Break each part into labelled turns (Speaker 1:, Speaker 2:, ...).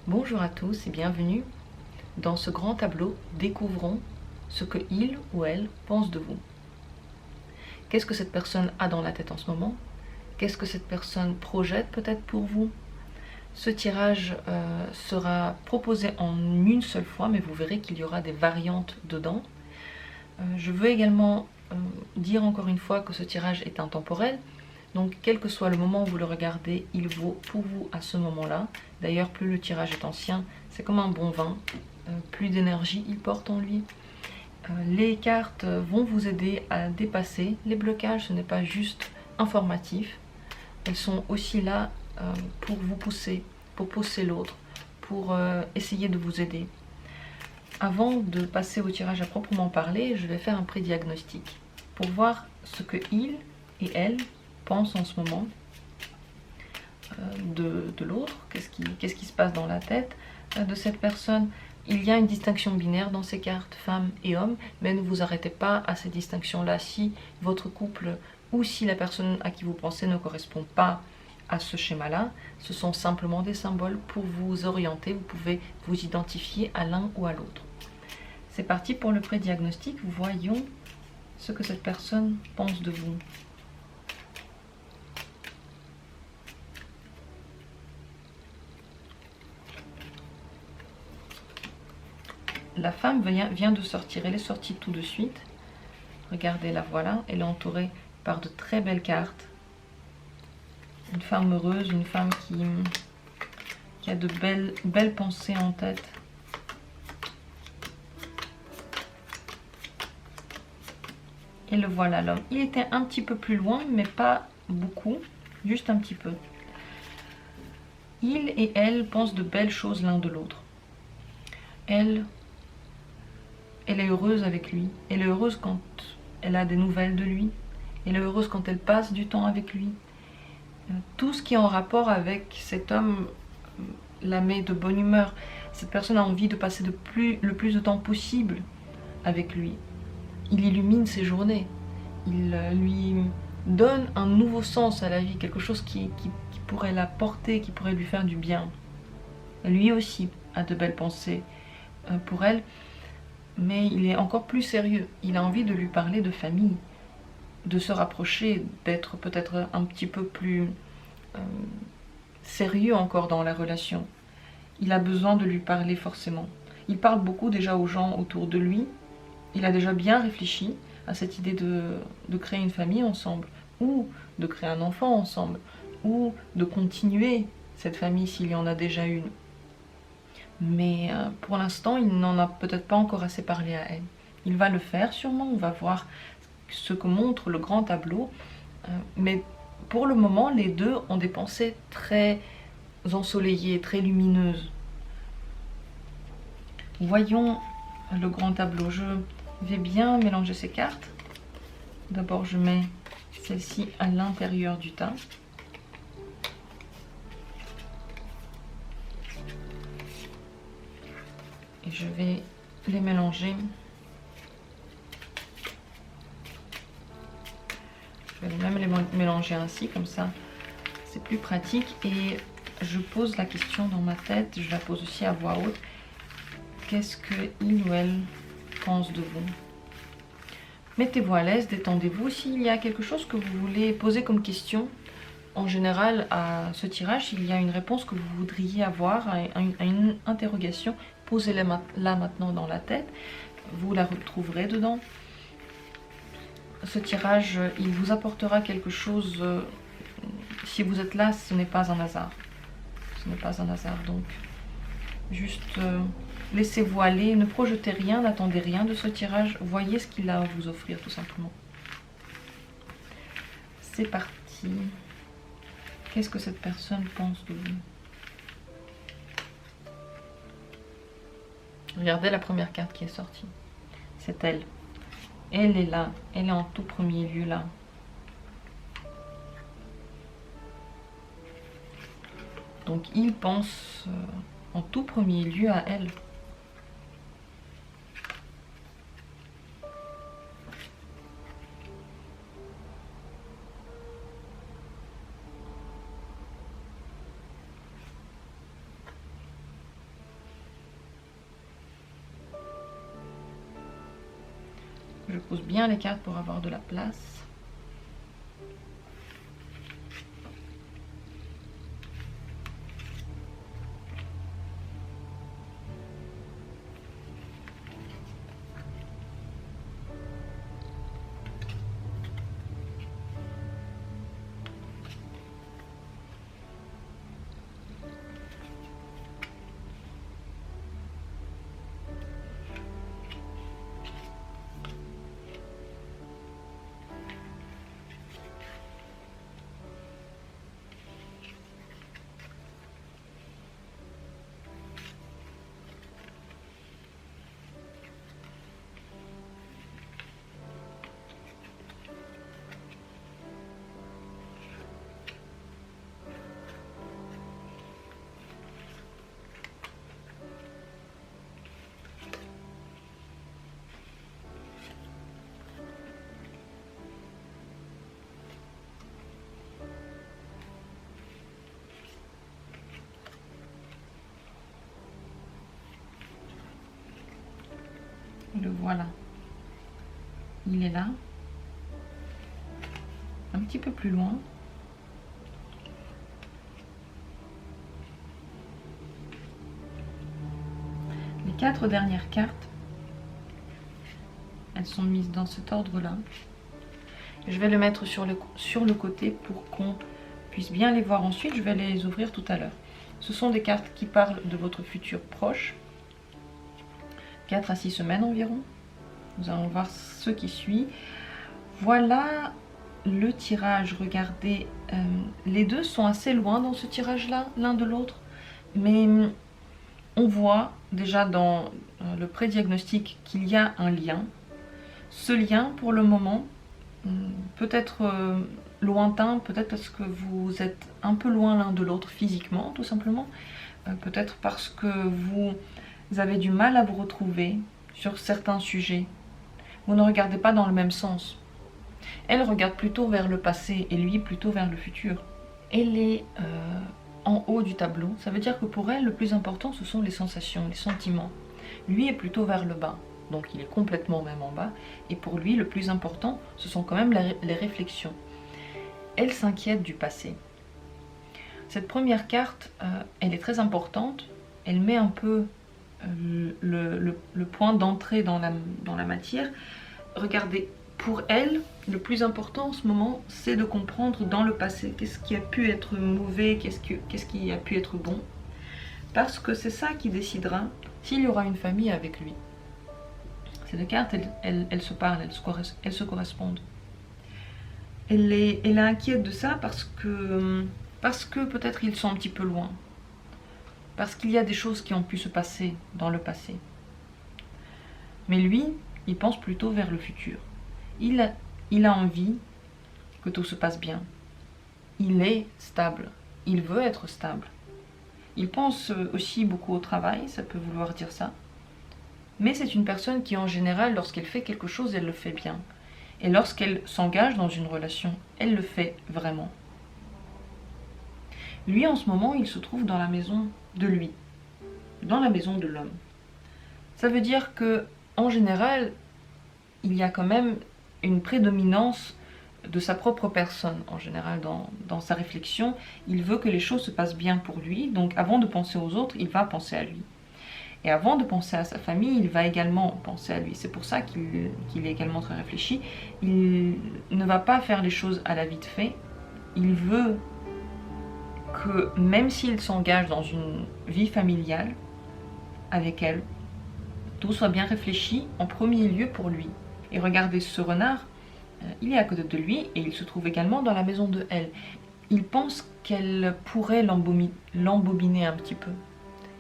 Speaker 1: Bonjour à tous et bienvenue. Dans ce grand tableau, découvrons ce que il ou elle pense de vous. Qu'est-ce que cette personne a dans la tête en ce moment? Qu'est-ce que cette personne projette peut-être pour vous? Ce tirage sera proposé en une seule fois, mais vous verrez qu'il y aura des variantes dedans. Je veux également dire encore une fois que ce tirage est intemporel. Donc quel que soit le moment où vous le regardez, il vaut pour vous à ce moment-là. D'ailleurs, plus le tirage est ancien, c'est comme un bon vin. Plus d'énergie il porte en lui. Les cartes vont vous aider à dépasser les blocages. Ce n'est pas juste informatif. Elles sont aussi là pour vous pousser, pour pousser l'autre, pour essayer de vous aider. Avant de passer au tirage à proprement parler, je vais faire un pré-diagnostic pour voir ce que il et elle pensent en ce moment de l'autre, qu'est-ce qui se passe dans la tête de cette personne. Il y a une distinction binaire dans ces cartes, femme et homme, mais ne vous arrêtez pas à ces distinctions-là. Si votre couple ou si la personne à qui vous pensez ne correspond pas à ce schéma-là, ce sont simplement des symboles pour vous orienter. Vous pouvez vous identifier à l'un ou à l'autre. C'est parti pour le pré-diagnostic. Voyons ce que cette personne pense de vous. La femme vient de sortir, elle est sortie tout de suite. Regardez, la voilà, elle est entourée par de très belles cartes. Une femme heureuse, une femme qui a de belles pensées en tête. Et le voilà, l'homme. Il était un petit peu plus loin, mais pas beaucoup, juste un petit peu. Il et elle pensent de belles choses l'un de l'autre. Elle est heureuse avec lui. Elle est heureuse quand elle a des nouvelles de lui. Elle est heureuse quand elle passe du temps avec lui. Tout ce qui est en rapport avec cet homme la met de bonne humeur. Cette personne a envie de passer le plus de temps possible avec lui. Il illumine ses journées. Il lui donne un nouveau sens à la vie, quelque chose qui pourrait la porter, qui pourrait lui faire du bien. Lui aussi a de belles pensées pour elle, mais il est encore plus sérieux. Il a envie de lui parler de famille, de se rapprocher, d'être peut-être un petit peu plus sérieux encore dans la relation. Il a besoin de lui parler forcément. Il parle beaucoup déjà aux gens autour de lui. Il a déjà bien réfléchi à cette idée de créer une famille ensemble, ou de créer un enfant ensemble, ou de continuer cette famille s'il y en a déjà une. Mais pour l'instant, il n'en a peut-être pas encore assez parlé à elle. Il va le faire sûrement, on va voir ce que montre le grand tableau. Mais pour le moment, les deux ont des pensées très ensoleillées, très lumineuses. Voyons le grand tableau. Je vais bien mélanger ces cartes. D'abord, je mets celle-ci à l'intérieur du tas. Et je vais les mélanger. Je vais même les mélanger ainsi, comme ça, c'est plus pratique. Et je pose la question dans ma tête, je la pose aussi à voix haute. Qu'est-ce que il ou elle pense de vous? Mettez-vous à l'aise, détendez-vous. S'il y a quelque chose que vous voulez poser comme question, en général, à ce tirage, s'il y a une réponse que vous voudriez avoir à une interrogation, posez-la là maintenant dans la tête. Vous la retrouverez dedans. Ce tirage, il vous apportera quelque chose. Si vous êtes là, ce n'est pas un hasard. Ce n'est pas un hasard, donc juste laissez-vous aller, ne projetez rien, n'attendez rien de ce tirage. Voyez ce qu'il a à vous offrir, tout simplement. C'est parti. Qu'est-ce que cette personne pense de vous? Regardez la première carte qui est sortie. C'est elle. Elle est là. Elle est en tout premier lieu là. Donc il pense en tout premier lieu à elle. Je pose bien les cartes pour avoir de la place. Le voilà. Il est là. Un petit peu plus loin. Les 4 dernières cartes, elles sont mises dans cet ordre-là. Je vais le mettre sur le côté pour qu'on puisse bien les voir ensuite. Je vais les ouvrir tout à l'heure. Ce sont des cartes qui parlent de votre futur proche. 4 à 6 semaines environ. Nous allons voir ce qui suit. Voilà le tirage. Regardez, les deux sont assez loin dans ce tirage-là, l'un de l'autre. Mais on voit déjà dans le prédiagnostic qu'il y a un lien. Ce lien, pour le moment, peut être lointain, peut-être parce que vous êtes un peu loin l'un de l'autre physiquement, tout simplement. Peut-être parce que vous avez du mal à vous retrouver sur certains sujets. Vous ne regardez pas dans le même sens. Elle regarde plutôt vers le passé et lui plutôt vers le futur. Elle est en haut du tableau. Ça veut dire que pour elle, le plus important, ce sont les sensations, les sentiments. Lui est plutôt vers le bas. Donc il est complètement même en bas. Et pour lui, le plus important, ce sont quand même les réflexions. Elle s'inquiète du passé. Cette première carte, elle est très importante. Elle met un peu le point d'entrée dans la matière. Regardez, pour elle, le plus important en ce moment, c'est de comprendre dans le passé qu'est-ce qui a pu être mauvais, qu'est-ce qui a pu être bon. Parce que c'est ça qui décidera s'il y aura une famille avec lui. Ces deux cartes, elles se parlent, elles se correspondent. Elle est inquiète de ça parce que peut-être ils sont un petit peu loin. Parce qu'il y a des choses qui ont pu se passer dans le passé. Mais lui, il pense plutôt vers le futur. Il a envie que tout se passe bien. Il est stable. Il veut être stable. Il pense aussi beaucoup au travail, ça peut vouloir dire ça. Mais c'est une personne qui, en général, lorsqu'elle fait quelque chose, elle le fait bien. Et lorsqu'elle s'engage dans une relation, elle le fait vraiment. Lui, en ce moment, il se trouve dans la maison de lui, dans la maison de l'homme. Ça veut dire que, en général, il y a quand même une prédominance de sa propre personne, en général, dans sa réflexion. Il veut que les choses se passent bien pour lui, donc avant de penser aux autres, il va penser à lui. Et avant de penser à sa famille, il va également penser à lui. C'est pour ça qu'il est également très réfléchi. Il ne va pas faire les choses à la vite fait. Il veut que même s'il s'engage dans une vie familiale avec elle, tout soit bien réfléchi en premier lieu pour lui. Et regardez ce renard, il est à côté de lui et il se trouve également dans la maison de elle. Il pense qu'elle pourrait l'embobiner un petit peu.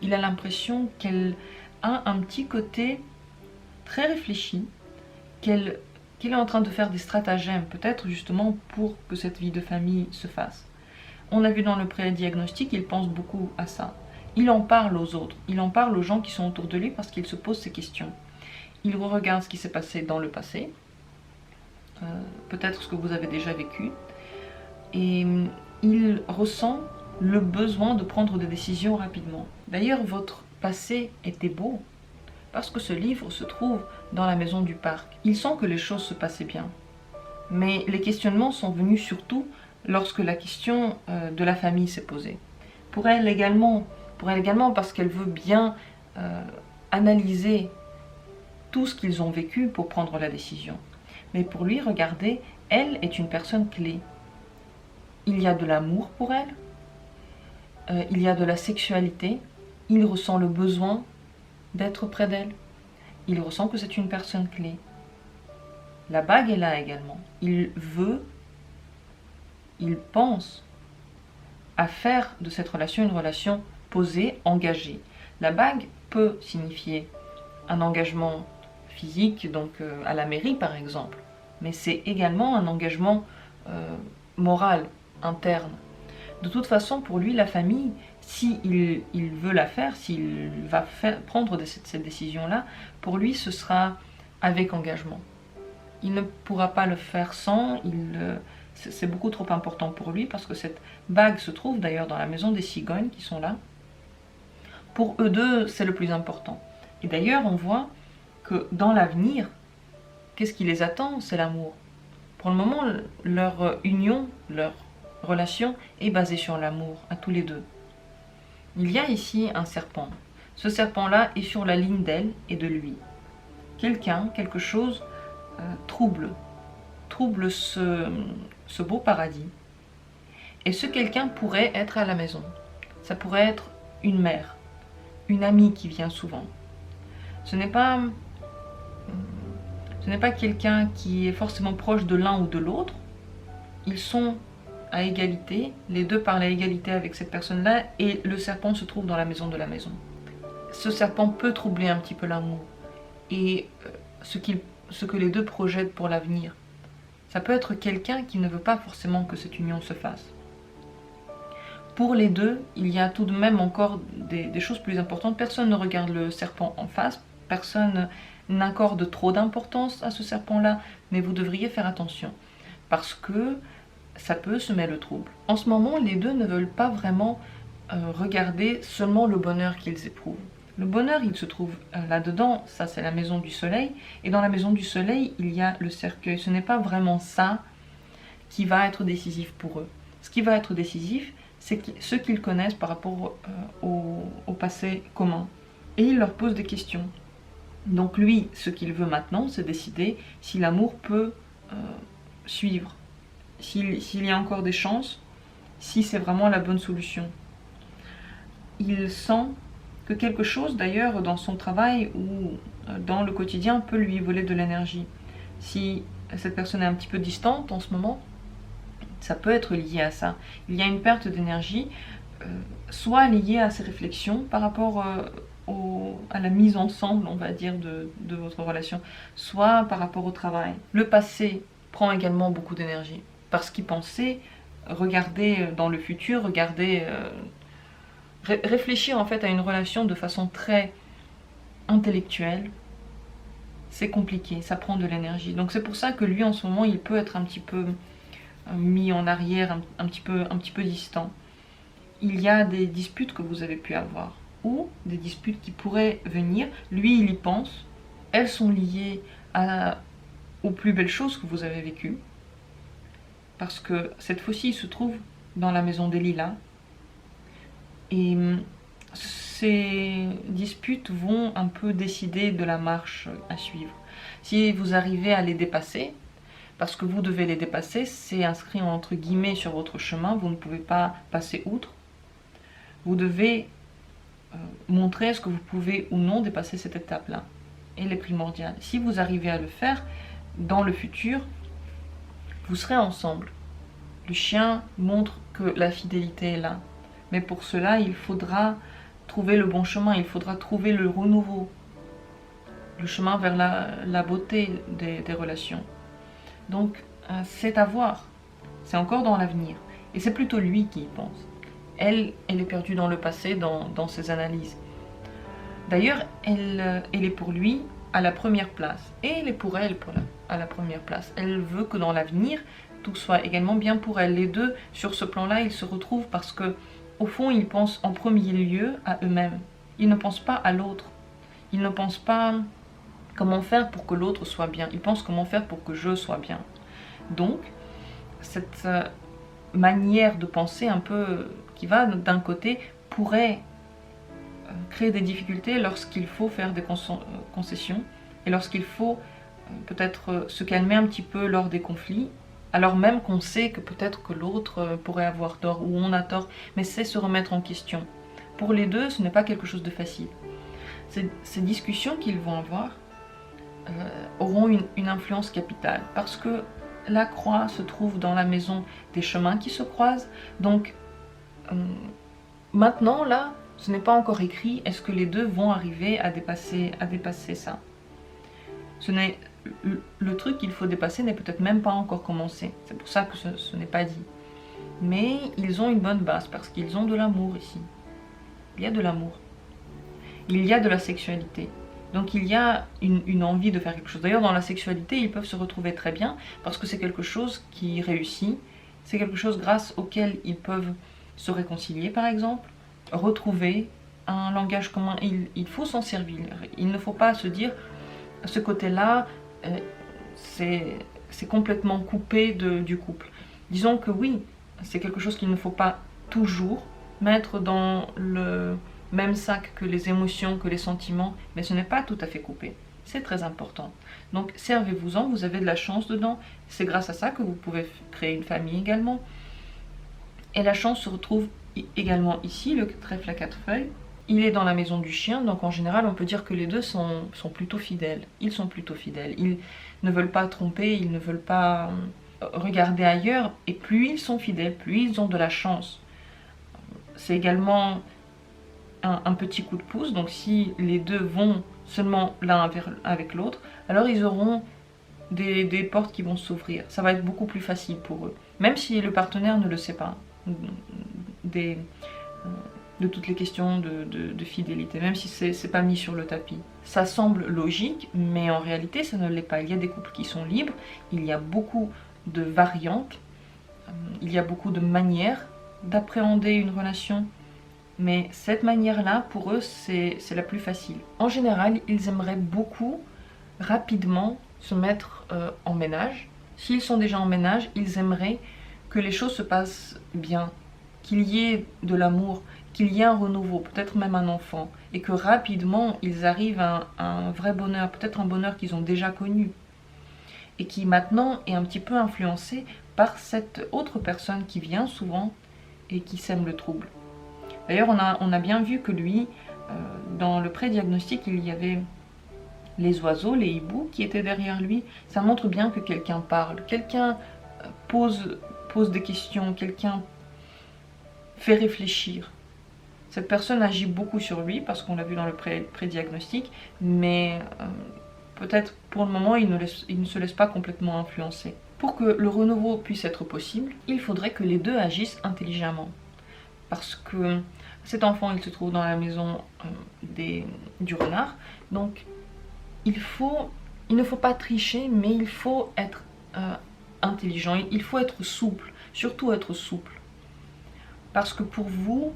Speaker 1: Il a l'impression qu'elle a un petit côté très réfléchi, qu'elle est en train de faire des stratagèmes, peut-être justement pour que cette vie de famille se fasse. On a vu dans le pré-diagnostic, il pense beaucoup à ça. Il en parle aux autres, il en parle aux gens qui sont autour de lui parce qu'il se pose ces questions. Il regarde ce qui s'est passé dans le passé, peut-être ce que vous avez déjà vécu, et il ressent le besoin de prendre des décisions rapidement. D'ailleurs, votre passé était beau, Parce que ce livre se trouve dans la maison du parc. Il sent que les choses se passaient bien. Mais les questionnements sont venus surtout lorsque la question de la famille s'est posée. Pour elle également parce qu'elle veut bien analyser tout ce qu'ils ont vécu pour prendre la décision. Mais pour lui, regardez, elle est une personne clé. Il y a de l'amour pour elle, il y a de la sexualité, il ressent le besoin d'être près d'elle, il ressent que c'est une personne clé. La bague est là également. Il pense à faire de cette relation une relation posée, engagée. La bague peut signifier un engagement physique, donc à la mairie par exemple, mais c'est également un engagement moral, interne. De toute façon, pour lui, la famille, s'il veut la faire, s'il va prendre cette décision-là, pour lui, ce sera avec engagement. Il ne pourra pas le faire sans, c'est beaucoup trop important pour lui, parce que cette bague se trouve d'ailleurs dans la maison des cigognes qui sont là. Pour eux deux, c'est le plus important. Et d'ailleurs, on voit que dans l'avenir, qu'est-ce qui les attend? C'est l'amour. Pour le moment, leur union, leur relation est basée sur l'amour, à tous les deux. Il y a ici un serpent. Ce serpent-là est sur la ligne d'elle et de lui. Quelque chose trouble ce beau paradis. Et ce quelqu'un pourrait être à la maison. Ça pourrait être une mère, une amie qui vient souvent. Ce n'est pas quelqu'un qui est forcément proche de l'un ou de l'autre. Ils sont à égalité, les deux parlent à égalité avec cette personne-là, et le serpent se trouve dans la maison de la maison. Ce serpent peut troubler un petit peu l'amour et ce que les deux projettent pour l'avenir. Ça peut être quelqu'un qui ne veut pas forcément que cette union se fasse. Pour les deux, il y a tout de même encore des choses plus importantes. Personne ne regarde le serpent en face, personne n'accorde trop d'importance à ce serpent-là, mais vous devriez faire attention, parce que ça peut semer le trouble. En ce moment, les deux ne veulent pas vraiment regarder seulement le bonheur qu'ils éprouvent. Le bonheur, il se trouve là-dedans, ça c'est la maison du soleil, et dans la maison du soleil, il y a le cercueil. Ce n'est pas vraiment ça qui va être décisif pour eux. Ce qui va être décisif, c'est ce qu'ils connaissent par rapport au passé commun. Et il leur pose des questions. Donc lui, ce qu'il veut maintenant, c'est décider si l'amour peut suivre, s'il y a encore des chances, si c'est vraiment la bonne solution. Il sent que quelque chose, d'ailleurs, dans son travail ou dans le quotidien, peut lui voler de l'énergie. Si cette personne est un petit peu distante en ce moment, ça peut être lié à ça. Il y a une perte d'énergie, soit liée à ses réflexions par rapport à la mise ensemble, on va dire, de votre relation, soit par rapport au travail. Le passé prend également beaucoup d'énergie, parce qu'il pensait regarder dans le futur, réfléchir en fait à une relation de façon très intellectuelle. C'est compliqué, ça prend de l'énergie. Donc c'est pour ça que lui en ce moment il peut être un petit peu mis en arrière, un petit peu distant. Il y a des disputes que vous avez pu avoir, ou des disputes qui pourraient venir. Lui il y pense, elles sont liées aux plus belles choses que vous avez vécues, parce que cette fois-ci il se trouve dans la maison des lilas. Et ces disputes vont un peu décider de la marche à suivre. Si vous arrivez à les dépasser, parce que vous devez les dépasser, c'est inscrit entre guillemets sur votre chemin, vous ne pouvez pas passer outre. Vous devez montrer est-ce que vous pouvez ou non dépasser cette étape-là. Elle est primordiale. Si vous arrivez à le faire, dans le futur, vous serez ensemble. Le chien montre que la fidélité est là. Mais pour cela, il faudra trouver le bon chemin, il faudra trouver le renouveau, le chemin vers la beauté des relations. Donc, c'est à voir, c'est encore dans l'avenir. Et c'est plutôt lui qui y pense. Elle est perdue dans le passé, dans ses analyses. D'ailleurs, elle est pour lui à la première place. Et elle est pour elle à la première place. Elle veut que dans l'avenir, tout soit également bien pour elle. Les deux, sur ce plan-là, ils se retrouvent parce que au fond, ils pensent en premier lieu à eux-mêmes. Ils ne pensent pas à l'autre. Ils ne pensent pas comment faire pour que l'autre soit bien. Ils pensent comment faire pour que je sois bien. Donc, cette manière de penser un peu qui va d'un côté pourrait créer des difficultés lorsqu'il faut faire des concessions et lorsqu'il faut peut-être se calmer un petit peu lors des conflits, alors même qu'on sait que peut-être que l'autre pourrait avoir tort ou on a tort, mais c'est se remettre en question. Pour les deux, ce n'est pas quelque chose de facile. Ces discussions qu'ils vont avoir auront une influence capitale parce que la croix se trouve dans la maison des chemins qui se croisent. Donc maintenant là, ce n'est pas encore écrit, est-ce que les deux vont arriver à dépasser ça? Le truc qu'il faut dépasser n'est peut-être même pas encore commencé. C'est pour ça que ce n'est pas dit. Mais ils ont une bonne base parce qu'ils ont de l'amour ici. Il y a de l'amour. Il y a de la sexualité. Donc il y a une envie de faire quelque chose. D'ailleurs, dans la sexualité, ils peuvent se retrouver très bien parce que c'est quelque chose qui réussit. C'est quelque chose grâce auquel ils peuvent se réconcilier, par exemple, retrouver un langage commun. Il faut s'en servir. Il ne faut pas se dire, ce côté-là, c'est complètement coupé du couple. Disons que oui, c'est quelque chose qu'il ne faut pas toujours mettre dans le même sac que les émotions, que les sentiments, mais ce n'est pas tout à fait coupé. C'est très important. Donc servez-vous-en, vous avez de la chance dedans. C'est grâce à ça que vous pouvez créer une famille également. Et la chance se retrouve également ici, le trèfle à 4 feuilles. Il est dans la maison du chien, donc en général on peut dire que les deux sont plutôt fidèles. Ils sont plutôt fidèles. Ils ne veulent pas tromper, ils ne veulent pas regarder ailleurs. Et plus ils sont fidèles, plus ils ont de la chance. C'est également un petit coup de pouce, donc si les deux vont seulement l'un avec l'autre, alors ils auront des portes qui vont s'ouvrir. Ça va être beaucoup plus facile pour eux, même si le partenaire ne le sait pas, de toutes les questions de fidélité, même si c'est pas mis sur le tapis. Ça semble logique, mais en réalité ça ne l'est pas. Il y a des couples qui sont libres, il y a beaucoup de variantes, il y a beaucoup de manières d'appréhender une relation. Mais cette manière-là, pour eux, c'est la plus facile. En général, ils aimeraient beaucoup, rapidement, se mettre en ménage. S'ils sont déjà en ménage, ils aimeraient que les choses se passent bien, qu'il y ait de l'amour, qu'il y ait un renouveau, peut-être même un enfant, et que rapidement, ils arrivent à un vrai bonheur, peut-être un bonheur qu'ils ont déjà connu, et qui maintenant est un petit peu influencé par cette autre personne qui vient souvent et qui sème le trouble. D'ailleurs, on a bien vu que lui, dans le pré-diagnostic, il y avait les oiseaux, les hiboux qui étaient derrière lui. Ça montre bien que quelqu'un parle, quelqu'un pose des questions, quelqu'un fait réfléchir. Cette personne agit beaucoup sur lui parce qu'on l'a vu dans le pré-diagnostic, mais peut-être pour le moment, il ne se laisse pas complètement influencer. Pour que le renouveau puisse être possible, il faudrait que les deux agissent intelligemment. Parce que cet enfant, il se trouve dans la maison du renard. Donc, il ne faut pas tricher, mais il faut être intelligent. Il faut être souple, surtout être souple. Parce que pour vous,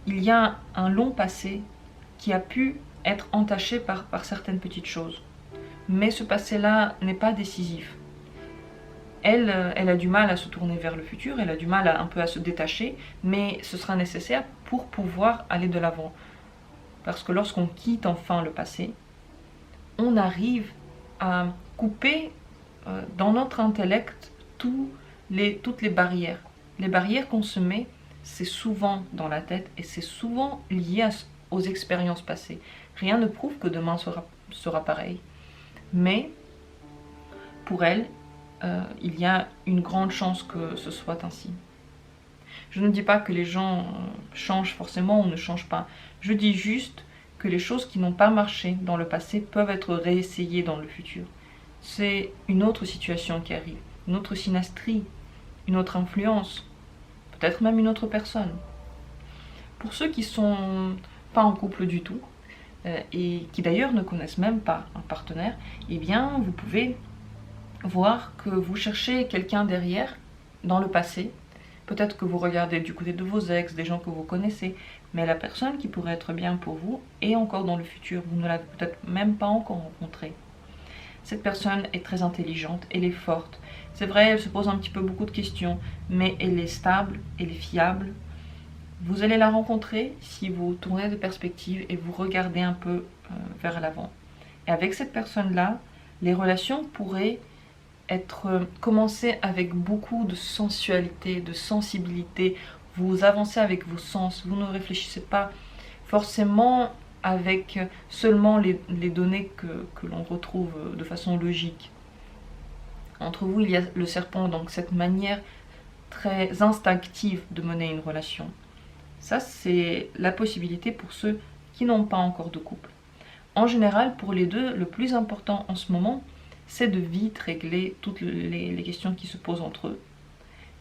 Speaker 1: il y a un long passé qui a pu être entaché par certaines petites choses. Mais ce passé-là n'est pas décisif. Elle a du mal à se tourner vers le futur, elle a du mal un peu à se détacher, mais ce sera nécessaire pour pouvoir aller de l'avant. Parce que lorsqu'on quitte enfin le passé, on arrive à couper dans notre intellect toutes les barrières. Les barrières qu'on se met, c'est souvent dans la tête et c'est souvent lié aux expériences passées. Rien ne prouve que demain sera pareil. Mais pour elle, il y a une grande chance que ce soit ainsi. Je ne dis pas que les gens changent forcément ou ne changent pas. Je dis juste que les choses qui n'ont pas marché dans le passé peuvent être réessayées dans le futur. C'est une autre situation qui arrive, une autre synastrie, une autre influence, peut-être même une autre personne. Pour ceux qui ne sont pas en couple du tout, et qui d'ailleurs ne connaissent même pas un partenaire, eh bien vous pouvez voir que vous cherchez quelqu'un derrière, dans le passé, Peut-être que vous regardez du côté de vos ex, des gens que vous connaissez, mais la personne qui pourrait être bien pour vous est encore dans le futur. Vous ne l'avez peut-être même pas encore rencontrée. Cette personne est très intelligente, elle est forte. C'est vrai, elle se pose un petit peu beaucoup de questions, mais elle est stable, elle est fiable. Vous allez la rencontrer si vous tournez de perspective et vous regardez un peu vers l'avant. Et avec cette personne-là, les relations pourraient commencer avec beaucoup de sensualité, de sensibilité. Vous avancez avec vos sens, vous ne réfléchissez pas forcément avec seulement les données que l'on retrouve de façon logique. Entre vous, il y a le serpent, donc cette manière très instinctive de mener une relation. Ça, c'est la possibilité pour ceux qui n'ont pas encore de couple. En général, pour les deux, le plus important en ce moment, c'est de vite régler toutes les questions qui se posent entre eux.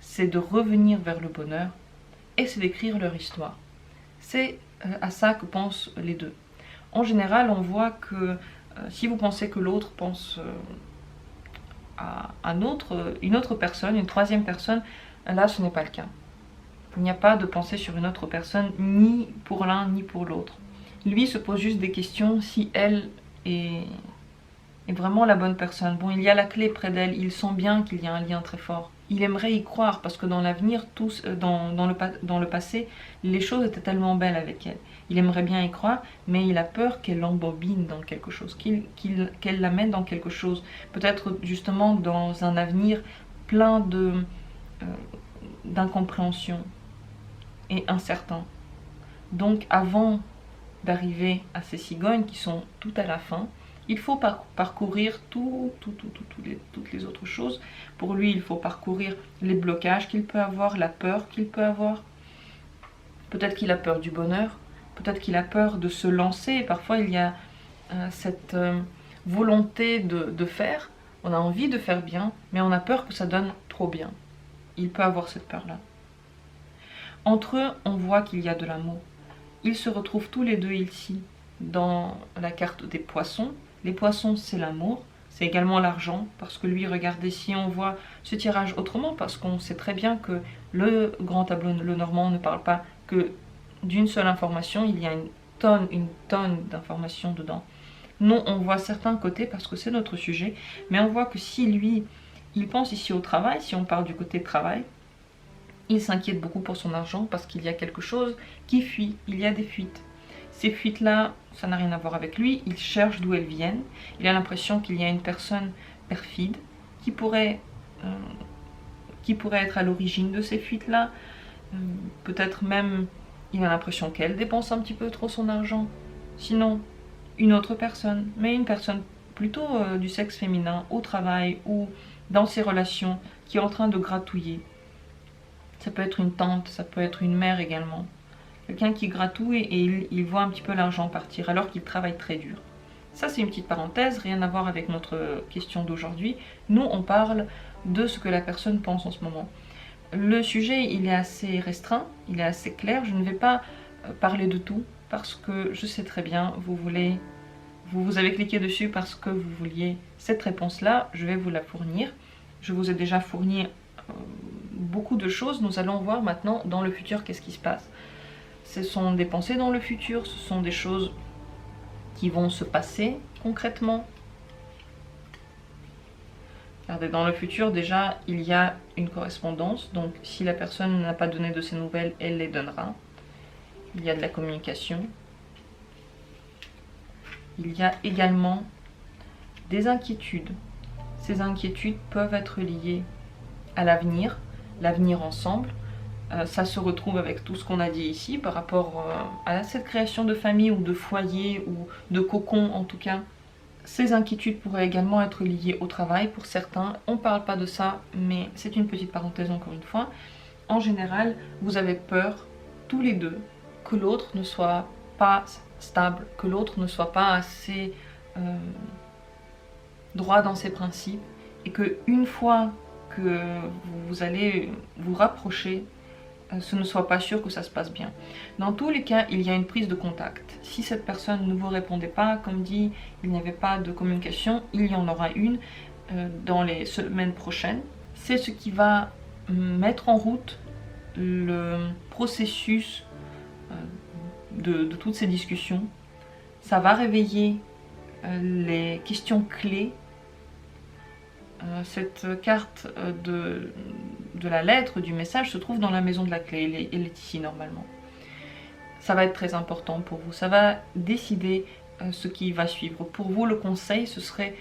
Speaker 1: C'est de revenir vers le bonheur et c'est d'écrire leur histoire. C'est à ça que pensent les deux. En général, on voit que si vous pensez que l'autre pense à une autre personne, une troisième personne, là, ce n'est pas le cas. Il n'y a pas de pensée sur une autre personne, ni pour l'un, ni pour l'autre. Lui se pose juste des questions si elle est vraiment la bonne personne. Bon, il y a la clé près d'elle, il sent bien qu'il y a un lien très fort. Il aimerait y croire parce que dans l'avenir, dans le passé, les choses étaient tellement belles avec elle. Il aimerait bien y croire, mais il a peur qu'elle l'embobine dans quelque chose, qu'elle l'amène dans quelque chose. Peut-être justement dans un avenir plein d'incompréhension et incertain. Donc avant d'arriver à ces cigognes qui sont tout à la fin, il faut parcourir toutes les autres choses. Pour lui, il faut parcourir les blocages qu'il peut avoir, la peur qu'il peut avoir. Peut-être qu'il a peur du bonheur, peut-être qu'il a peur de se lancer. Parfois, il y a cette volonté de faire. On a envie de faire bien, mais on a peur que ça donne trop bien. Il peut avoir cette peur-là. Entre eux, on voit qu'il y a de l'amour. Ils se retrouvent tous les deux ici, dans la carte des poissons. Les poissons, c'est l'amour, c'est également l'argent, parce que lui, regardez, si on voit ce tirage autrement, parce qu'on sait très bien que le grand tableau, le normand, ne parle pas que d'une seule information, il y a une tonne d'informations dedans. Non, on voit certains côtés, parce que c'est notre sujet, mais on voit que si lui, il pense ici au travail, si on parle du côté travail, il s'inquiète beaucoup pour son argent, parce qu'il y a quelque chose qui fuit, il y a des fuites. Ces fuites-là, ça n'a rien à voir avec lui, il cherche d'où elles viennent. Il a l'impression qu'il y a une personne perfide qui pourrait être à l'origine de ces fuites-là. Peut-être même, il a l'impression qu'elle dépense un petit peu trop son argent. Sinon, une autre personne, mais une personne plutôt du sexe féminin, au travail ou dans ses relations, qui est en train de gratouiller. Ça peut être une tante, ça peut être une mère également. Quelqu'un qui gratouille et il voit un petit peu l'argent partir alors qu'il travaille très dur. Ça, c'est une petite parenthèse, rien à voir avec notre question d'aujourd'hui. Nous, on parle de ce que la personne pense en ce moment. Le sujet, il est assez restreint, il est assez clair. Je ne vais pas parler de tout parce que je sais très bien, vous avez cliqué dessus parce que vous vouliez cette réponse-là. Je vais vous la fournir. Je vous ai déjà fourni beaucoup de choses. Nous allons voir maintenant dans le futur qu'est-ce qui se passe. Ce sont des pensées dans le futur, ce sont des choses qui vont se passer concrètement. Regardez, dans le futur, déjà, il y a une correspondance. Donc, si la personne n'a pas donné de ses nouvelles, elle les donnera. Il y a de la communication. Il y a également des inquiétudes. Ces inquiétudes peuvent être liées à l'avenir ensemble. Ça se retrouve avec tout ce qu'on a dit ici par rapport à cette création de famille ou de foyer ou de cocon en tout cas. Ces inquiétudes pourraient également être liées au travail pour certains. On ne parle pas de ça, mais c'est une petite parenthèse encore une fois. En général, vous avez peur tous les deux que l'autre ne soit pas stable, que l'autre ne soit pas assez droit dans ses principes et que une fois que vous allez vous rapprocher, ce ne soit pas sûr que ça se passe bien. Dans tous les cas, il y a une prise de contact. Si cette personne ne vous répondait pas, comme dit, il n'y avait pas de communication, il y en aura une dans les semaines prochaines. C'est ce qui va mettre en route le processus de toutes ces discussions. Ça va réveiller les questions clés. Cette carte de la lettre, du message, se trouve dans la maison de la clé. Elle est ici normalement. Ça va être très important pour vous. Ça va décider ce qui va suivre. Pour vous, le conseil, ce serait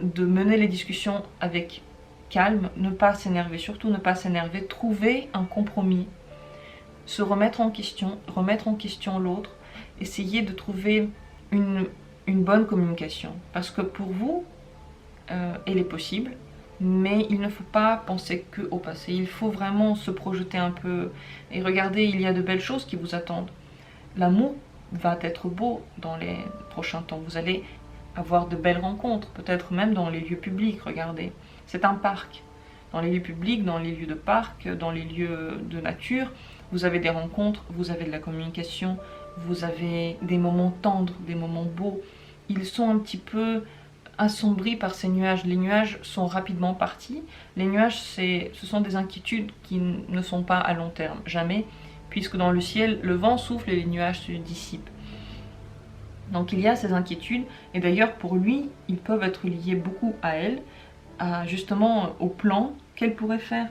Speaker 1: de mener les discussions avec calme, ne pas s'énerver, surtout ne pas s'énerver, trouver un compromis, se remettre en question l'autre, essayer de trouver une bonne communication. Parce que pour vous, elle est possible, mais il ne faut pas penser que au passé. Il faut vraiment se projeter un peu et regarder, il y a de belles choses qui vous attendent. L'amour va être beau dans les prochains temps. Vous allez avoir de belles rencontres, peut-être même dans les lieux publics. Regardez, c'est un parc. Dans les lieux publics, dans les lieux de parc, dans les lieux de nature, vous avez des rencontres, vous avez de la communication, vous avez des moments tendres, des moments beaux. Ils sont un petit peu assombris par ces nuages. Les nuages sont rapidement partis. Les nuages, ce sont des inquiétudes qui ne sont pas à long terme, jamais, puisque dans le ciel, le vent souffle et les nuages se dissipent. Donc il y a ces inquiétudes, et d'ailleurs pour lui, ils peuvent être liés beaucoup à elle, justement au plan qu'elle pourrait faire.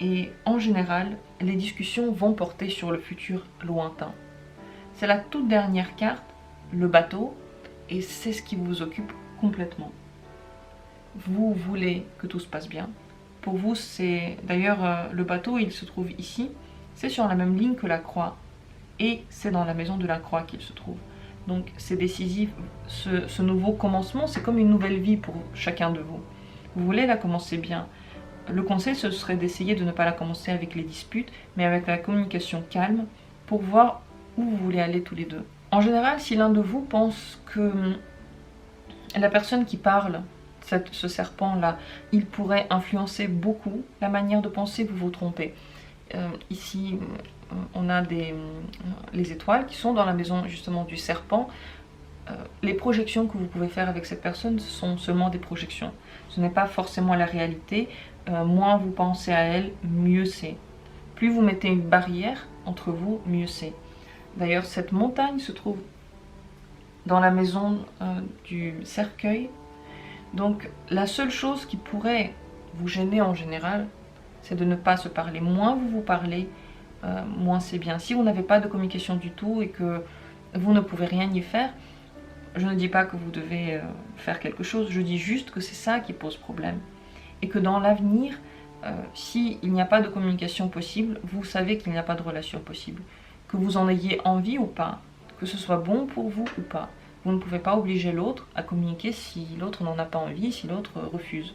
Speaker 1: Et en général, les discussions vont porter sur le futur lointain. C'est la toute dernière carte, le bateau, et c'est ce qui vous occupe complètement. Vous voulez que tout se passe bien. Pour vous, c'est d'ailleurs le bateau, il se trouve ici, c'est sur la même ligne que la croix, et c'est dans la maison de la croix qu'il se trouve. Donc c'est décisif, ce nouveau commencement, c'est comme une nouvelle vie pour chacun de vous. Vous voulez la commencer bien. Le conseil, ce serait d'essayer de ne pas la commencer avec les disputes, mais avec la communication calme, pour voir où vous voulez aller tous les deux. En général, si l'un de vous pense que la personne qui parle, ce serpent-là, il pourrait influencer beaucoup la manière de penser, vous vous trompez. Ici, on a les étoiles qui sont dans la maison justement du serpent. Les projections que vous pouvez faire avec cette personne, ce sont seulement des projections. Ce n'est pas forcément la réalité. Moins vous pensez à elle, mieux c'est. Plus vous mettez une barrière entre vous, mieux c'est. D'ailleurs, cette montagne se trouve dans la maison du cercueil. Donc, la seule chose qui pourrait vous gêner en général, c'est de ne pas se parler. Moins vous vous parlez, moins c'est bien. Si vous n'avez pas de communication du tout et que vous ne pouvez rien y faire, je ne dis pas que vous devez faire quelque chose, je dis juste que c'est ça qui pose problème. Et que dans l'avenir, s'il n'y a pas de communication possible, vous savez qu'il n'y a pas de relation possible. Que vous en ayez envie ou pas, que ce soit bon pour vous ou pas. Vous ne pouvez pas obliger l'autre à communiquer si l'autre n'en a pas envie, si l'autre refuse.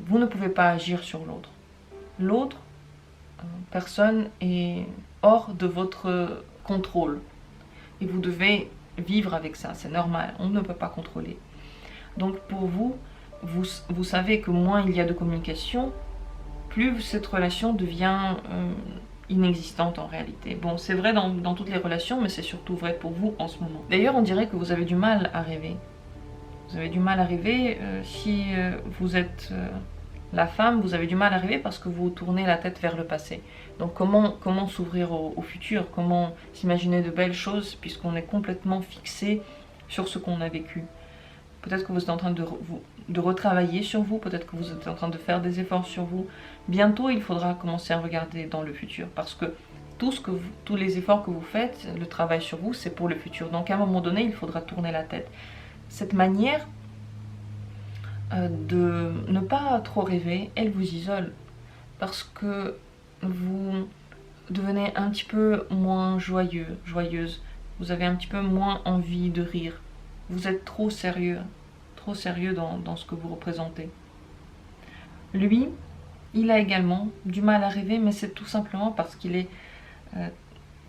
Speaker 1: Vous ne pouvez pas agir sur l'autre. L'autre personne est hors de votre contrôle. Et vous devez vivre avec ça, c'est normal, on ne peut pas contrôler. Donc pour vous, vous savez que moins il y a de communication, plus cette relation devient inexistante en réalité. Bon, c'est vrai dans toutes les relations, mais c'est surtout vrai pour vous en ce moment. D'ailleurs, on dirait que vous avez du mal à rêver. Vous avez du mal à rêver. Si vous êtes la femme, vous avez du mal à rêver parce que vous tournez la tête vers le passé. Donc comment s'ouvrir au futur? Comment s'imaginer de belles choses puisqu'on est complètement fixé sur ce qu'on a vécu? Peut-être que vous êtes en train de retravailler sur vous, peut-être que vous êtes en train de faire des efforts sur vous. Bientôt, il faudra commencer à regarder dans le futur parce que tous les efforts que vous faites, le travail sur vous, c'est pour le futur. Donc à un moment donné, il faudra tourner la tête. Cette manière de ne pas trop rêver, elle vous isole parce que vous devenez un petit peu moins joyeuse. Vous avez un petit peu moins envie de rire. Vous êtes trop sérieux dans ce que vous représentez. Lui, il a également du mal à rêver, mais c'est tout simplement parce qu'il est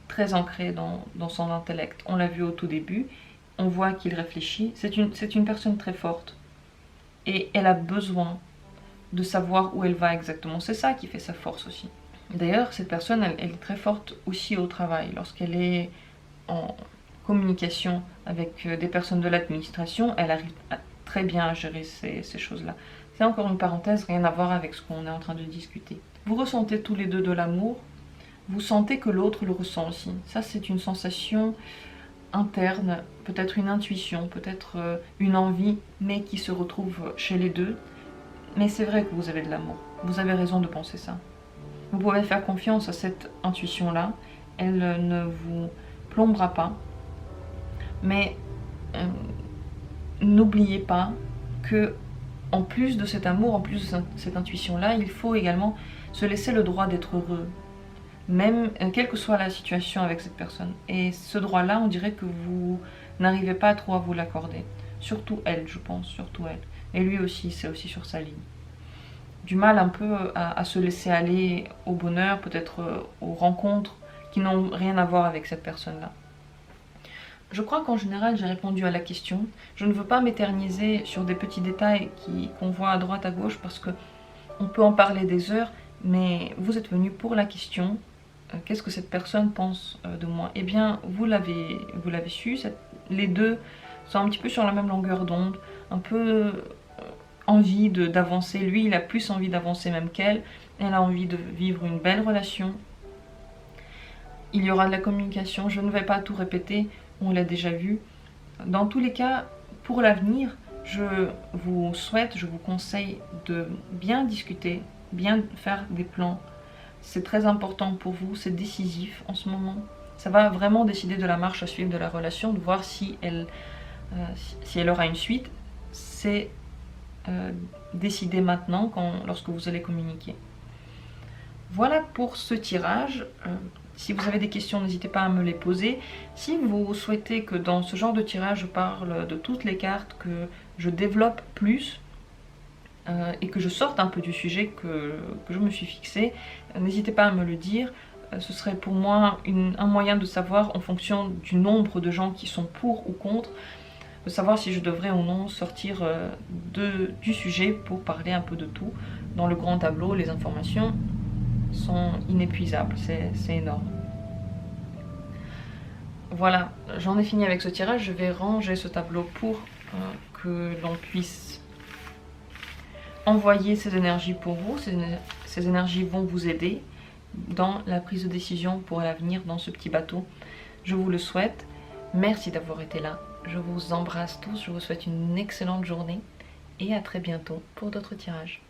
Speaker 1: très ancré dans son intellect. On l'a vu au tout début, on voit qu'il réfléchit. C'est une personne très forte et elle a besoin de savoir où elle va exactement. C'est ça qui fait sa force aussi. D'ailleurs, cette personne, elle est très forte aussi au travail. Lorsqu'elle est en communication avec des personnes de l'administration, elle arrive très bien à gérer ces choses-là. C'est encore une parenthèse, rien à voir avec ce qu'on est en train de discuter. Vous ressentez tous les deux de l'amour, vous sentez que l'autre le ressent aussi. Ça, c'est une sensation interne, peut-être une intuition, peut-être une envie, mais qui se retrouve chez les deux. Mais c'est vrai que vous avez de l'amour. Vous avez raison de penser ça. Vous pouvez faire confiance à cette intuition-là. Elle ne vous plombera pas. Mais n'oubliez pas que, en plus de cet amour, en plus de cette intuition-là, il faut également se laisser le droit d'être heureux. Même quelle que soit la situation avec cette personne. Et ce droit-là, on dirait que vous n'arrivez pas trop à vous l'accorder. Surtout elle, je pense, surtout elle. Et lui aussi, c'est aussi sur sa ligne. Du mal un peu à se laisser aller au bonheur, peut-être aux rencontres qui n'ont rien à voir avec cette personne-là. Je crois qu'en général, j'ai répondu à la question. Je ne veux pas m'éterniser sur des petits détails qu'on voit à droite, à gauche, parce qu'on peut en parler des heures, mais vous êtes venu pour la question. Qu'est-ce que cette personne pense de moi? Eh bien, vous l'avez su, les deux sont un petit peu sur la même longueur d'onde, un peu envie d'avancer. Lui, il a plus envie d'avancer même qu'elle. Elle a envie de vivre une belle relation. Il y aura de la communication, je ne vais pas tout répéter, on l'a déjà vu. Dans tous les cas, pour l'avenir, je vous souhaite, je vous conseille de bien discuter, bien faire des plans. C'est très important pour vous, c'est décisif en ce moment. Ça va vraiment décider de la marche à suivre de la relation, de voir si elle aura une suite. C'est décidé maintenant, lorsque vous allez communiquer. Voilà pour ce tirage. Si vous avez des questions, n'hésitez pas à me les poser. Si vous souhaitez que dans ce genre de tirage, je parle de toutes les cartes, que je développe plus, et que je sorte un peu du sujet que je me suis fixé, n'hésitez pas à me le dire. Ce serait pour moi un moyen de savoir, en fonction du nombre de gens qui sont pour ou contre, de savoir si je devrais ou non sortir du sujet pour parler un peu de tout. Dans le grand tableau, les informations sont inépuisables, c'est énorme. Voilà, j'en ai fini avec ce tirage. Je vais ranger ce tableau pour que l'on puisse envoyer ces énergies pour vous. Ces énergies vont vous aider dans la prise de décision pour l'avenir dans ce petit bateau. Je vous le souhaite. Merci d'avoir été là. Je vous embrasse tous. Je vous souhaite une excellente journée et à très bientôt pour d'autres tirages.